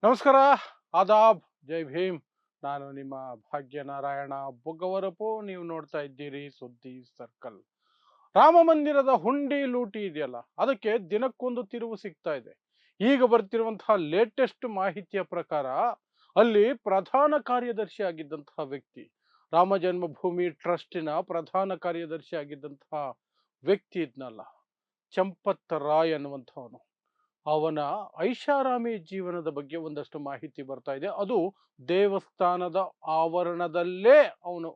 ನಮಸ್ಕಾರ, ಆದಾಬ್, ಜೈ ಭೀಮ್. ನಾನು ನಿಮ್ಮ ಭಾಗ್ಯನಾರಾಯಣ ಬೊಗ್ಗವರಪು. ನೀವು ನೋಡ್ತಾ ಇದ್ದೀರಿ ಸುದ್ದಿ ಸರ್ಕಲ್. ರಾಮ ಮಂದಿರದ ಹುಂಡಿ ಲೂಟಿ ಇದೆಯಲ್ಲ, ಅದಕ್ಕೆ ದಿನಕ್ಕೊಂದು ತಿರುವು ಸಿಗ್ತಾ ಇದೆ. ಈಗ ಬರ್ತಿರುವಂತಹ ಲೇಟೆಸ್ಟ್ ಮಾಹಿತಿಯ ಪ್ರಕಾರ ಅಲ್ಲಿ ಪ್ರಧಾನ ಕಾರ್ಯದರ್ಶಿ ಆಗಿದ್ದಂತಹ ವ್ಯಕ್ತಿ, ರಾಮ ಜನ್ಮಭೂಮಿ ಟ್ರಸ್ಟಿನ ಪ್ರಧಾನ ಕಾರ್ಯದರ್ಶಿ ಆಗಿದ್ದಂತಹ ವ್ಯಕ್ತಿ ಇದ್ನಲ್ಲ, ಚಂಪತ್ ರಾಯ್ ಅನ್ನುವಂಥವನು, ಅವನ ಐಷಾರಾಮಿ ಜೀವನದ ಬಗ್ಗೆ ಒಂದಷ್ಟು ಮಾಹಿತಿ ಬರ್ತಾ ಇದೆ. ಅದು ದೇವಸ್ಥಾನದ ಆವರಣದಲ್ಲೇ ಅವನು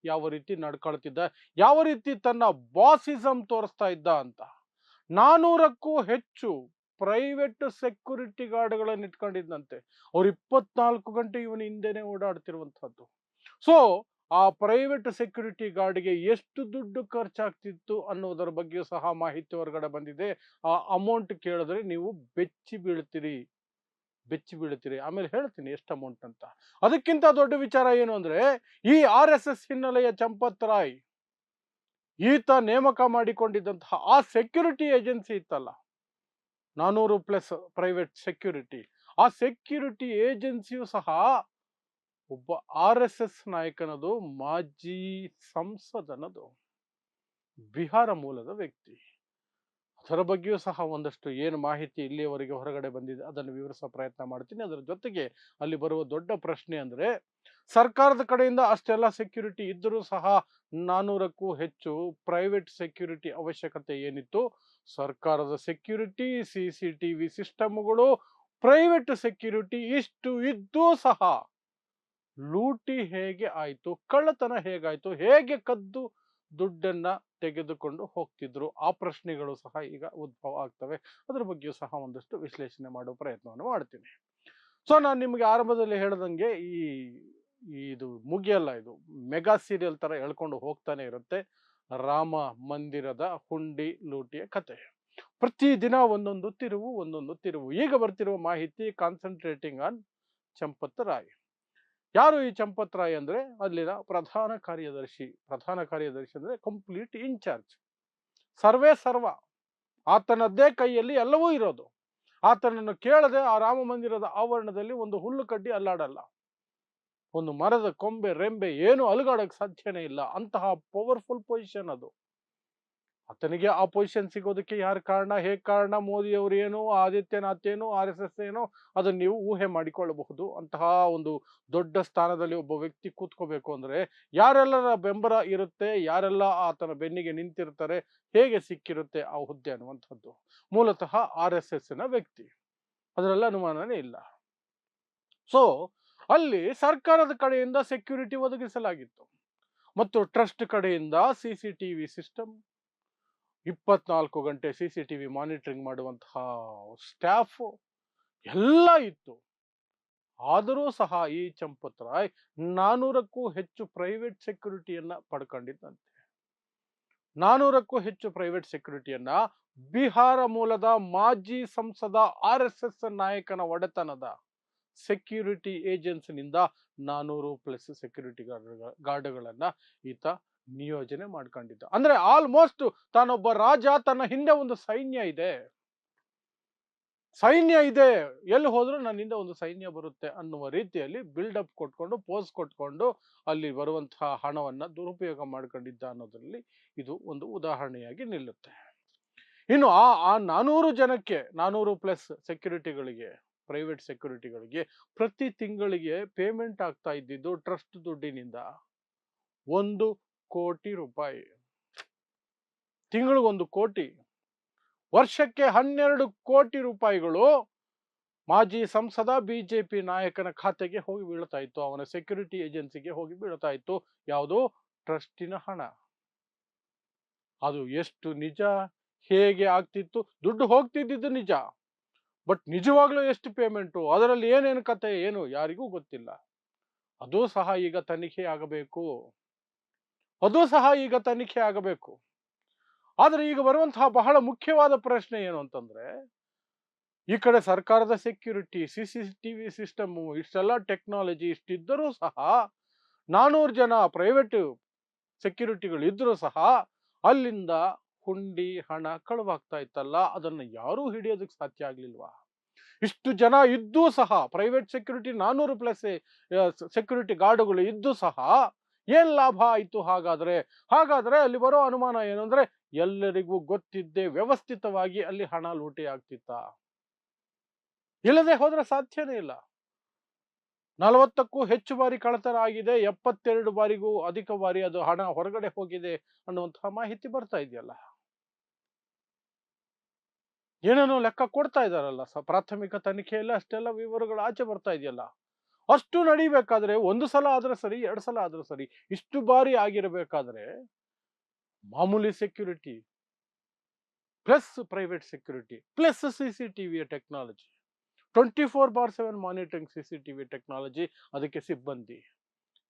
ಯಾವ ರೀತಿ ನಡ್ಕೊಳ್ತಿದ್ದ, ಯಾವ ರೀತಿ ತನ್ನ ಬಾಸಿಸಂ ತೋರಿಸ್ತಾ ಇದ್ದ ಅಂತ. 400ಕ್ಕೂ ಹೆಚ್ಚು ಪ್ರೈವೇಟ್ ಸೆಕ್ಯೂರಿಟಿ ಗಾರ್ಡ್ಗಳನ್ನು ಇಟ್ಕೊಂಡಿದ್ದಂತೆ. ಅವ್ರು 24 ಗಂಟೆ ಇವನ ಹಿಂದೆನೆ ಓಡಾಡ್ತಿರುವಂತಹದ್ದು. ಸೊ ಆ ಪ್ರೈವೇಟ್ ಸೆಕ್ಯೂರಿಟಿ ಗಾರ್ಡ್ಗೆ ಎಷ್ಟು ದುಡ್ಡು ಖರ್ಚಾಗ್ತಿತ್ತು ಅನ್ನೋದರ ಬಗ್ಗೆಯೂ ಸಹ ಮಾಹಿತಿ ಹೊರಗಡೆ ಬಂದಿದೆ. ಆ ಅಮೌಂಟ್ ಕೇಳಿದ್ರೆ ನೀವು ಬೆಚ್ಚಿ ಬೀಳ್ತೀರಿ, ಬೆಚ್ಚಿ ಬೀಳ್ತೀರಿ. ಆಮೇಲೆ ಹೇಳ್ತೀನಿ ಎಷ್ಟು ಅಮೌಂಟ್ ಅಂತ. ಅದಕ್ಕಿಂತ ದೊಡ್ಡ ವಿಚಾರ ಏನು ಅಂದ್ರೆ, ಈ RSS ಹಿನ್ನೆಲೆಯ ಚಂಪತ್ ರಾಯ್ ಈತ ನೇಮಕ ಮಾಡಿಕೊಂಡಿದ್ದಂತಹ ಆ ಸೆಕ್ಯೂರಿಟಿ ಏಜೆನ್ಸಿ ಇತ್ತಲ್ಲ, 400+ ಪ್ರೈವೇಟ್ ಸೆಕ್ಯೂರಿಟಿ, ಆ ಸೆಕ್ಯೂರಿಟಿ ಏಜೆನ್ಸಿಯು ಸಹ ಒಬ್ಬ RSS ನಾಯಕನದು, ಮಾಜಿ ಸಂಸದನದು, ಬಿಹಾರ ಮೂಲದ ವ್ಯಕ್ತಿ. ಅದರ ಬಗ್ಗೆಯೂ ಸಹ ಒಂದಷ್ಟು ಏನು ಮಾಹಿತಿ ಇಲ್ಲಿಯವರೆಗೆ ಹೊರಗಡೆ ಬಂದಿದೆ ಅದನ್ನು ವಿವರಿಸೋ ಪ್ರಯತ್ನ ಮಾಡ್ತೀನಿ. ಅದರ ಜೊತೆಗೆ ಅಲ್ಲಿ ಬರುವ ದೊಡ್ಡ ಪ್ರಶ್ನೆ ಅಂದ್ರೆ, ಸರ್ಕಾರದ ಕಡೆಯಿಂದ ಅಷ್ಟೆಲ್ಲ ಸೆಕ್ಯೂರಿಟಿ ಇದ್ದರೂ ಸಹ 400ಕ್ಕೂ ಹೆಚ್ಚು ಪ್ರೈವೇಟ್ ಸೆಕ್ಯೂರಿಟಿ ಅವಶ್ಯಕತೆ ಏನಿತ್ತು? ಸರ್ಕಾರದ ಸೆಕ್ಯೂರಿಟಿ, CCTV ಸಿಸ್ಟಮ್ಗಳು, ಪ್ರೈವೇಟ್ ಸೆಕ್ಯೂರಿಟಿ ಇಷ್ಟು ಇದ್ದೂ ಸಹ ಲೂಟಿ ಹೇಗೆ ಆಯ್ತು, ಕಳ್ಳತನ ಹೇಗಾಯ್ತು, ಹೇಗೆ ಕದ್ದು ದುಡ್ಡನ್ನ ತೆಗೆದುಕೊಂಡು ಹೋಗ್ತಿದ್ರು? ಆ ಪ್ರಶ್ನೆಗಳು ಸಹ ಈಗ ಉದ್ಭವ ಆಗ್ತವೆ. ಅದ್ರ ಬಗ್ಗೆಯೂ ಸಹ ಒಂದಷ್ಟು ವಿಶ್ಲೇಷಣೆ ಮಾಡುವ ಪ್ರಯತ್ನವನ್ನು ಮಾಡ್ತೀನಿ. ಸೊ ನಾನು ನಿಮಗೆ ಆರಂಭದಲ್ಲಿ ಹೇಳ್ದಂಗೆ ಇದು ಮುಗಿಯಲ್ಲ, ಇದು ಮೆಗಾ ಸೀರಿಯಲ್ ತರ ಎಳ್ಕೊಂಡು ಹೋಗ್ತಾನೆ ಇರುತ್ತೆ. ರಾಮ ಮಂದಿರದ ಹುಂಡಿ ಲೂಟಿಯ ಕತೆ ಪ್ರತಿದಿನ ಒಂದೊಂದು ತಿರುವು, ಒಂದೊಂದು ತಿರುವು. ಈಗ ಬರ್ತಿರುವ ಮಾಹಿತಿ ಕಾನ್ಸಂಟ್ರೇಟಿಂಗ್ ಆನ್ ಚಂಪತ್ ರಾಯ್. ಯಾರು ಈ ಚಂಪತ್ ರಾಯ್ ಅಂದ್ರೆ, ಅಲ್ಲಿನ ಪ್ರಧಾನ ಕಾರ್ಯದರ್ಶಿ. ಪ್ರಧಾನ ಕಾರ್ಯದರ್ಶಿ ಅಂದ್ರೆ ಕಂಪ್ಲೀಟ್ ಇನ್ಚಾರ್ಜ್, ಸರ್ವೇ ಸರ್ವ. ಆತನದ್ದೇ ಕೈಯಲ್ಲಿ ಎಲ್ಲವೂ ಇರೋದು. ಆತನನ್ನು ಕೇಳದೆ ಆ ರಾಮ ಮಂದಿರದ ಆವರಣದಲ್ಲಿ ಒಂದು ಹುಲ್ಲು ಕಡ್ಡಿ ಅಲ್ಲಾಡಲ್ಲ, ಒಂದು ಮರದ ಕೊಂಬೆ ರೆಂಬೆ ಏನು ಅಲುಗಾಡಕ್ ಸಾಧ್ಯನೇ ಇಲ್ಲ. ಅಂತಹ ಪವರ್ಫುಲ್ ಪೊಸಿಷನ್ ಅದು. ಆತನಿಗೆ ಆ ಪೊಸಿಷನ್ ಸಿಗೋದಕ್ಕೆ ಯಾರು ಕಾರಣ, ಹೇಗೆ ಕಾರಣ, ಮೋದಿ ಅವರು ಏನು, ಆದಿತ್ಯನಾಥ್ ಏನು, RSS ಏನು, ಅದನ್ನು ನೀವು ಊಹೆ ಮಾಡಿಕೊಳ್ಳಬಹುದು. ಅಂತಹ ಒಂದು ದೊಡ್ಡ ಸ್ಥಾನದಲ್ಲಿ ಒಬ್ಬ ವ್ಯಕ್ತಿ ಕೂತ್ಕೋಬೇಕು ಅಂದ್ರೆ ಯಾರೆಲ್ಲರ ಬೆಂಬಲ ಇರುತ್ತೆ, ಯಾರೆಲ್ಲ ಆತನ ಬೆನ್ನಿಗೆ ನಿಂತಿರ್ತಾರೆ, ಹೇಗೆ ಸಿಕ್ಕಿರುತ್ತೆ ಆ ಹುದ್ದೆ ಅನ್ನುವಂಥದ್ದು. ಮೂಲತಃ RSS ನ ವ್ಯಕ್ತಿ, ಅದರಲ್ಲಿ ಅನುಮಾನನೇ ಇಲ್ಲ. ಸೊ ಅಲ್ಲಿ ಸರ್ಕಾರದ ಕಡೆಯಿಂದ ಸೆಕ್ಯೂರಿಟಿ ಒದಗಿಸಲಾಗಿತ್ತು ಮತ್ತು ಟ್ರಸ್ಟ್ ಕಡೆಯಿಂದ CCTV ಸಿಸ್ಟಮ್, 24 ಗಂಟೆ CCTV ಮಾನಿಟರಿಂಗ್ ಮಾಡುವಂತಹ ಸ್ಟಾಫ್ ಎಲ್ಲ ಇತ್ತು. ಆದರೂ ಸಹ ಈ ಚಂಪತ್ ರಾಯ್ 400ಕ್ಕೂ ಹೆಚ್ಚು ಪ್ರೈವೇಟ್ ಸೆಕ್ಯೂರಿಟಿಯನ್ನ ಪಡ್ಕೊಂಡಿದ್ದಂತೆ. 400ಕ್ಕೂ ಹೆಚ್ಚು ಪ್ರೈವೇಟ್ ಸೆಕ್ಯೂರಿಟಿಯನ್ನ ಬಿಹಾರ ಮೂಲದ ಮಾಜಿ ಸಂಸದ RSS ನಾಯಕನ ಒಡೆತನದ ಸೆಕ್ಯೂರಿಟಿ ಏಜೆನ್ಸಿನಿಂದ 400+ ಸೆಕ್ಯೂರಿಟಿ ಗಾರ್ಡ್ಗಳನ್ನ ಈತ ನಿಯೋಜನೆ ಮಾಡ್ಕೊಂಡಿದ್ದ. ಅಂದ್ರೆ ಆಲ್ಮೋಸ್ಟ್ ತಾನೊಬ್ಬ ರಾಜ, ತನ್ನ ಹಿಂದೆ ಒಂದು ಸೈನ್ಯ ಇದೆ, ಸೈನ್ಯ ಇದೆ, ಎಲ್ಲಿ ಹೋದ್ರೂ ನನ್ನಿಂದ ಒಂದು ಸೈನ್ಯ ಬರುತ್ತೆ ಅನ್ನುವ ರೀತಿಯಲ್ಲಿ ಬಿಲ್ಡಪ್ ಕೊಟ್ಕೊಂಡು, ಪೋಸ್ ಕೊಟ್ಕೊಂಡು ಅಲ್ಲಿ ಬರುವಂತಹ ಹಣವನ್ನ ದುರುಪಯೋಗ ಮಾಡ್ಕೊಂಡಿದ್ದ ಅನ್ನೋದ್ರಲ್ಲಿ ಇದು ಒಂದು ಉದಾಹರಣೆಯಾಗಿ ನಿಲ್ಲುತ್ತೆ. ಇನ್ನು ಆ 400 ಜನಕ್ಕೆ, 400+ ಸೆಕ್ಯೂರಿಟಿಗಳಿಗೆ, ಪ್ರೈವೇಟ್ ಸೆಕ್ಯೂರಿಟಿಗಳಿಗೆ ಪ್ರತಿ ತಿಂಗಳಿಗೆ ಪೇಮೆಂಟ್ ಆಗ್ತಾ ಇದ್ದಿದ್ದು ಟ್ರಸ್ಟ್ ದುಡ್ಡಿನಿಂದ 1 ಕೋಟಿ ರೂಪಾಯಿ. ತಿಂಗಳಿಗೆ 1 ಕೋಟಿ, ವರ್ಷಕ್ಕೆ 12 ಕೋಟಿ ರೂಪಾಯಿಗಳು ಮಾಜಿ ಸಂಸದ BJP ನಾಯಕನ ಖಾತೆಗೆ ಹೋಗಿ ಬೀಳ್ತಾ ಇತ್ತು, ಅವನ ಸೆಕ್ಯೂರಿಟಿ ಏಜೆನ್ಸಿಗೆ ಹೋಗಿ ಬೀಳ್ತಾ ಇತ್ತು. ಯಾವುದು? ಟ್ರಸ್ಟಿನ ಹಣ. ಅದು ಎಷ್ಟು ನಿಜ, ಹೇಗೆ ಆಗ್ತಿತ್ತು, ದುಡ್ಡು ಹೋಗ್ತಿದ್ದು ನಿಜ, ಬಟ್ ನಿಜವಾಗ್ಲೂ ಎಷ್ಟು ಪೇಮೆಂಟು, ಅದರಲ್ಲಿ ಏನೇನು ಕತೆ ಏನು ಯಾರಿಗೂ ಗೊತ್ತಿಲ್ಲ. ಅದು ಸಹ ಈಗ ತನಿಖೆ ಆಗಬೇಕು, ಅದು ಸಹ ಈಗ ತನಿಖೆ ಆಗಬೇಕು. ಆದ್ರೆ ಈಗ ಬರುವಂತಹ ಬಹಳ ಮುಖ್ಯವಾದ ಪ್ರಶ್ನೆ ಏನು ಅಂತಂದ್ರೆ, ಈ ಕಡೆ ಸರ್ಕಾರದ ಸೆಕ್ಯೂರಿಟಿ, CCTV ಸಿಸ್ಟಮ್, ಇಷ್ಟೆಲ್ಲ ಟೆಕ್ನಾಲಜಿ ಇಷ್ಟಿದ್ದರೂ ಸಹ 400 ಜನ ಪ್ರೈವೇಟ್ ಸೆಕ್ಯೂರಿಟಿಗಳು ಇದ್ರೂ ಸಹ ಅಲ್ಲಿಂದ ಹುಂಡಿ ಹಣ ಕಳುವಾಗ್ತಾ ಇತ್ತಲ್ಲ, ಅದನ್ನು ಯಾರೂ ಹಿಡಿಯೋದಕ್ಕೆ ಸಾಧ್ಯ ಆಗ್ಲಿಲ್ವಾ? ಇಷ್ಟು ಜನ ಇದ್ದೂ ಸಹ ಪ್ರೈವೇಟ್ ಸೆಕ್ಯೂರಿಟಿ 400 ಪ್ಲಸ್ ಸೆಕ್ಯೂರಿಟಿ ಗಾರ್ಡ್ಗಳು ಇದ್ದು ಸಹ ಏನ್ ಲಾಭ ಆಯ್ತು ಹಾಗಾದ್ರೆ? ಹಾಗಾದ್ರೆ ಅಲ್ಲಿ ಬರೋ ಅನುಮಾನ ಏನು ಅಂದ್ರೆ ಎಲ್ಲರಿಗೂ ಗೊತ್ತಿದ್ದೇ ವ್ಯವಸ್ಥಿತವಾಗಿ ಅಲ್ಲಿ ಹಣ ಲೂಟಿ ಆಗ್ತಿತ್ತ? ಇಲ್ಲದೆ ಹೋದ್ರೆ ಸಾಧ್ಯನೇ ಇಲ್ಲ. 40ಕ್ಕೂ ಹೆಚ್ಚು ಬಾರಿ ಕಳ್ಳತನ ಆಗಿದೆ, 72 ಬಾರಿಗೂ ಅಧಿಕ ಬಾರಿ ಅದು ಹಣ ಹೊರಗಡೆ ಹೋಗಿದೆ ಅನ್ನುವಂತಹ ಮಾಹಿತಿ ಬರ್ತಾ ಇದೆಯಲ್ಲ. ಏನೇನೋ ಲೆಕ್ಕ ಕೊಡ್ತಾ ಇದಾರಲ್ಲ, ಪ್ರಾಥಮಿಕ ತನಿಖೆಯಲ್ಲಿ ಅಷ್ಟೆಲ್ಲ ವಿವರಗಳು ಆಚೆ ಬರ್ತಾ ಇದೆಯಲ್ಲ. ಅಷ್ಟು ನಡಿಬೇಕಾದ್ರೆ ಒಂದು ಸಲ ಆದ್ರೆ ಸರಿ, 2 ಸಲ ಆದ್ರೂ ಸರಿ, ಇಷ್ಟು ಬಾರಿ ಆಗಿರಬೇಕಾದ್ರೆ ಮಾಮೂಲಿ security plus private security plus ಸಿಸಿಟಿವಿಯ ಟೆಕ್ನಾಲಜಿ, 24/7 ಮಾನಿಟರಿಂಗ್ ಸಿಸಿಟಿವಿ ಟೆಕ್ನಾಲಜಿ, ಅದಕ್ಕೆ ಸಿಬ್ಬಂದಿ,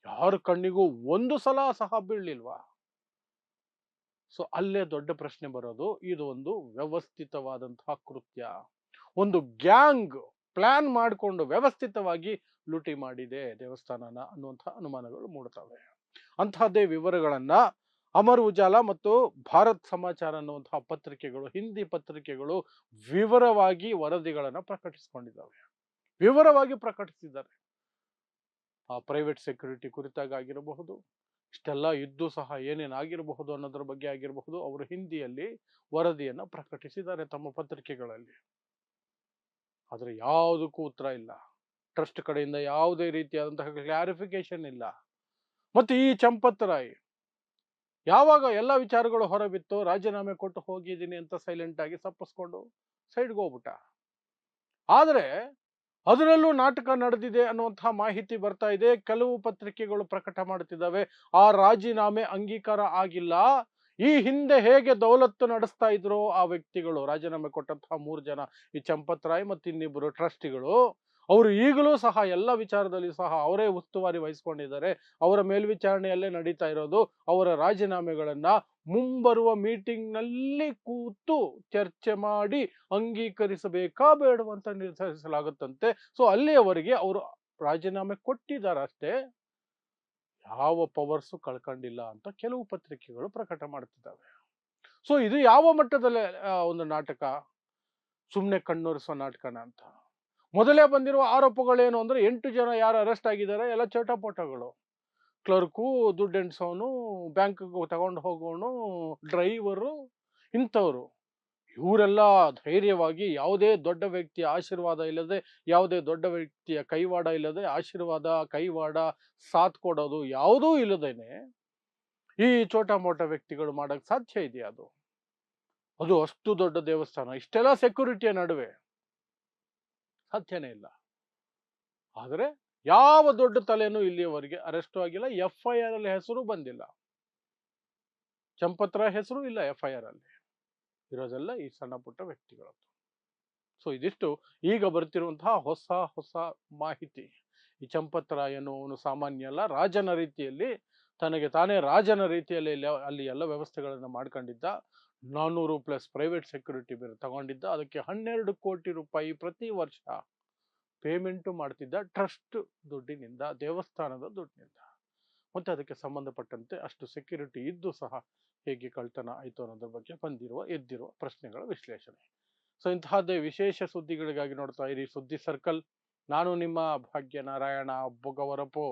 ಯಾರ ಕಣ್ಣಿಗೂ ಒಂದು ಸಲ ಸಹ ಬೀಳ್ಲಿಲ್ವಾ? ಸೊ ಅಲ್ಲೇ ದೊಡ್ಡ ಪ್ರಶ್ನೆ ಬರೋದು, ಇದು ಒಂದು ವ್ಯವಸ್ಥಿತವಾದಂತಹ ಕೃತ್ಯ, ಒಂದು ಗ್ಯಾಂಗ್ ಪ್ಲಾನ್ ಮಾಡಿಕೊಂಡು ವ್ಯವಸ್ಥಿತವಾಗಿ ಲೂಟಿ ಮಾಡಿದೆ ದೇವಸ್ಥಾನನ ಅನ್ನುವಂತಹ ಅನುಮಾನಗಳು ಮೂಡ್ತವೆ. ಅಂತಹದ್ದೇ ವಿವರಗಳನ್ನ ಅಮರ್ ಉಜಾಲಾ ಮತ್ತು ಭಾರತ್ ಸಮಾಚಾರ ಅನ್ನುವಂತಹ ಪತ್ರಿಕೆಗಳು, ಹಿಂದಿ ಪತ್ರಿಕೆಗಳು ವಿವರವಾಗಿ ವರದಿಗಳನ್ನ ಪ್ರಕಟಿಸಿಕೊಂಡಿದ್ದಾವೆ, ವಿವರವಾಗಿ ಪ್ರಕಟಿಸಿದ್ದಾರೆ. ಆ ಪ್ರೈವೇಟ್ ಸೆಕ್ಯೂರಿಟಿ ಕುರಿತಾಗಿರಬಹುದು, ಇಷ್ಟೆಲ್ಲ ಇದ್ದು ಸಹ ಏನೇನಾಗಿರಬಹುದು ಅನ್ನೋದ್ರ ಬಗ್ಗೆ ಆಗಿರಬಹುದು, ಅವರು ಹಿಂದಿಯಲ್ಲಿ ವರದಿಯನ್ನ ಪ್ರಕಟಿಸಿದ್ದಾರೆ ತಮ್ಮ ಪತ್ರಿಕೆಗಳಲ್ಲಿ. ಆದ್ರೆ ಯಾವುದಕ್ಕೂ ಉತ್ತರ ಇಲ್ಲ, ಟ್ರಸ್ಟ್ ಕಡೆಯಿಂದ ಯಾವುದೇ ರೀತಿಯಾದಂತಹ ಕ್ಲಾರಿಫಿಕೇಶನ್ ಇಲ್ಲ. ಮತ್ತೆ ಈ ಚಂಪತ್ ರಾಯ್ ಯಾವಾಗ ಎಲ್ಲ ವಿಚಾರಗಳು ಹೊರಬಿತ್ತು, ರಾಜೀನಾಮೆ ಕೊಟ್ಟು ಹೋಗಿದ್ದೀನಿ ಅಂತ ಸೈಲೆಂಟ್ ಆಗಿ ತಪ್ಪಿಸ್ಕೊಂಡು ಸೈಡ್ಗೆ ಹೋಗ್ಬಿಟ್ಟ. ಆದ್ರೆ ಅದರಲ್ಲೂ ನಾಟಕ ನಡೆದಿದೆ ಅನ್ನುವಂತಹ ಮಾಹಿತಿ ಬರ್ತಾ ಇದೆ. ಕೆಲವು ಪತ್ರಿಕೆಗಳು ಪ್ರಕಟ ಮಾಡುತ್ತಿದ್ದಾವೆ, ಆ ರಾಜೀನಾಮೆ ಅಂಗೀಕಾರ ಆಗಿಲ್ಲ. ಈ ಹಿಂದೆ ಹೇಗೆ ದೌಲತ್ತು ನಡೆಸ್ತಾ ಇದ್ರು ಆ ವ್ಯಕ್ತಿಗಳು, ರಾಜೀನಾಮೆ ಕೊಟ್ಟಂತಹ 3 ಜನ, ಈ ಚಂಪತ್ ರಾಯ್ ಮತ್ತು ಇನ್ನಿಬ್ಬರು ಟ್ರಸ್ಟಿಗಳು, ಅವರು ಈಗಲೂ ಸಹ ಎಲ್ಲ ವಿಚಾರದಲ್ಲಿ ಸಹ ಅವರೇ ಉಸ್ತುವಾರಿ ವಹಿಸ್ಕೊಂಡಿದ್ದಾರೆ. ಅವರ ಮೇಲ್ವಿಚಾರಣೆಯಲ್ಲೇ ನಡೀತಾ ಇರೋದು. ಅವರ ರಾಜೀನಾಮೆಗಳನ್ನ ಮುಂಬರುವ ಮೀಟಿಂಗ್ ನಲ್ಲಿ ಕೂತು ಚರ್ಚೆ ಮಾಡಿ ಅಂಗೀಕರಿಸಬೇಕಾ ಬೇಡವಂತ ನಿರ್ಧರಿಸಲಾಗುತ್ತಂತೆ. ಸೊ ಅಲ್ಲಿಯವರೆಗೆ ಅವರು ರಾಜೀನಾಮೆ ಕೊಟ್ಟಿದ್ದಾರೆ ಅಷ್ಟೇ, ಯಾವ ಪವರ್ಸು ಕಳ್ಕೊಂಡಿಲ್ಲ ಅಂತ ಕೆಲವು ಪತ್ರಿಕೆಗಳು ಪ್ರಕಟ ಮಾಡ್ತಿದ್ದಾವೆ. ಸೊ ಇದು ಯಾವ ಮಟ್ಟದಲ್ಲಿ ಒಂದು ನಾಟಕ, ಸುಮ್ಮನೆ ಕಣ್ಣೊರೆಸುವ ನಾಟಕನ ಅಂತ. ಮೊದಲೇ ಬಂದಿರುವ ಆರೋಪಗಳೇನು ಅಂದ್ರೆ 8 ಜನ ಯಾರು ಅರೆಸ್ಟ್ ಆಗಿದ್ದಾರೆ ಎಲ್ಲ ಚೋಟಪೋಟಗಳು, ಕ್ಲರ್ಕು, ದುಡ್ಡು ಎಣ್ಸೋನು, ಬ್ಯಾಂಕ್ಗೆ ತಗೊಂಡು ಹೋಗೋನು, ಡ್ರೈವರು, ಇಂಥವ್ರು. ಇವರೆಲ್ಲ ಧೈರ್ಯವಾಗಿ ಯಾವುದೇ ದೊಡ್ಡ ವ್ಯಕ್ತಿಯ ಆಶೀರ್ವಾದ ಇಲ್ಲದೆ, ಯಾವುದೇ ದೊಡ್ಡ ವ್ಯಕ್ತಿಯ ಕೈವಾಡ ಇಲ್ಲದೆ, ಆಶೀರ್ವಾದ, ಕೈವಾಡ, ಸಾಥ್ ಕೊಡೋದು ಯಾವುದೂ ಇಲ್ಲದೇನೆ ಈ ಚೋಟ ಮೋಟ ವ್ಯಕ್ತಿಗಳು ಮಾಡಕ್ ಸಾಧ್ಯ ಇದೆಯಾ? ಅದು ಅಷ್ಟು ದೊಡ್ಡ ದೇವಸ್ಥಾನ, ಇಷ್ಟೆಲ್ಲ ಸೆಕ್ಯೂರಿಟಿಯ ನಡುವೆ ಸಾಧ್ಯನೇ ಇಲ್ಲ. ಆದರೆ ಯಾವ ದೊಡ್ಡ ತಲೆನೂ ಇಲ್ಲಿಯವರೆಗೆ ಅರೆಸ್ಟ್ ಆಗಿಲ್ಲ, FIR ಅಲ್ಲಿ ಹೆಸರು ಬಂದಿಲ್ಲ. ಚಂಪತ್ ರಾಯ್ ಹೆಸರು ಇಲ್ಲ FIR ಅಲ್ಲಿ, ಇರೋದೆಲ್ಲ ಈ ಸಣ್ಣ ಪುಟ್ಟ ವ್ಯಕ್ತಿಗಳು. ಸೊ ಇದಿಷ್ಟು ಈಗ ಬರ್ತಿರುವಂತಹ ಹೊಸ ಮಾಹಿತಿ. ಈ ಚಂಪತ್ ರಾಯ್ ಅನ್ನುವನು ಸಾಮಾನ್ಯ ಅಲ್ಲ, ರಾಜನ ರೀತಿಯಲ್ಲಿ ತನಗೆ ತಾನೇ ರಾಜನ ರೀತಿಯಲ್ಲಿ ಅಲ್ಲಿ ಎಲ್ಲ ವ್ಯವಸ್ಥೆಗಳನ್ನು ಮಾಡ್ಕೊಂಡಿದ್ದ. 400 ಪ್ಲಸ್ ಪ್ರೈವೇಟ್ ಸೆಕ್ಯೂರಿಟಿ ಬೇರೆ ತಗೊಂಡಿದ್ದ. ಅದಕ್ಕೆ 12 ಕೋಟಿ ರೂಪಾಯಿ ಪ್ರತಿ ವರ್ಷ ಪೇಮೆಂಟು ಮಾಡ್ತಿದ್ದ, ಟ್ರಸ್ಟ್ ದುಡ್ಡಿನಿಂದ, ದೇವಸ್ಥಾನದ ದುಡ್ಡಿನಿಂದ. ಮತ್ತೆ ಅದಕ್ಕೆ ಸಂಬಂಧಪಟ್ಟಂತೆ ಅಷ್ಟು ಸೆಕ್ಯೂರಿಟಿ ಇದ್ದು ಸಹ ಹೇಗೆ ಕಳ್ತನ ಆಯಿತು ಅನ್ನೋದ್ರ ಬಗ್ಗೆ ಎದ್ದಿರುವ ಪ್ರಶ್ನೆಗಳ ವಿಶ್ಲೇಷಣೆ. ಸೊ ಇಂತಹದ್ದೇ ವಿಶೇಷ ಸುದ್ದಿಗಳಿಗಾಗಿ ನೋಡ್ತಾ ಇರಿ ಸುದ್ದಿ ಸರ್ಕಲ್. ನಾನು ನಿಮ್ಮ ಭಾಗ್ಯನಾರಾಯಣ ಬೊಗವರಪು.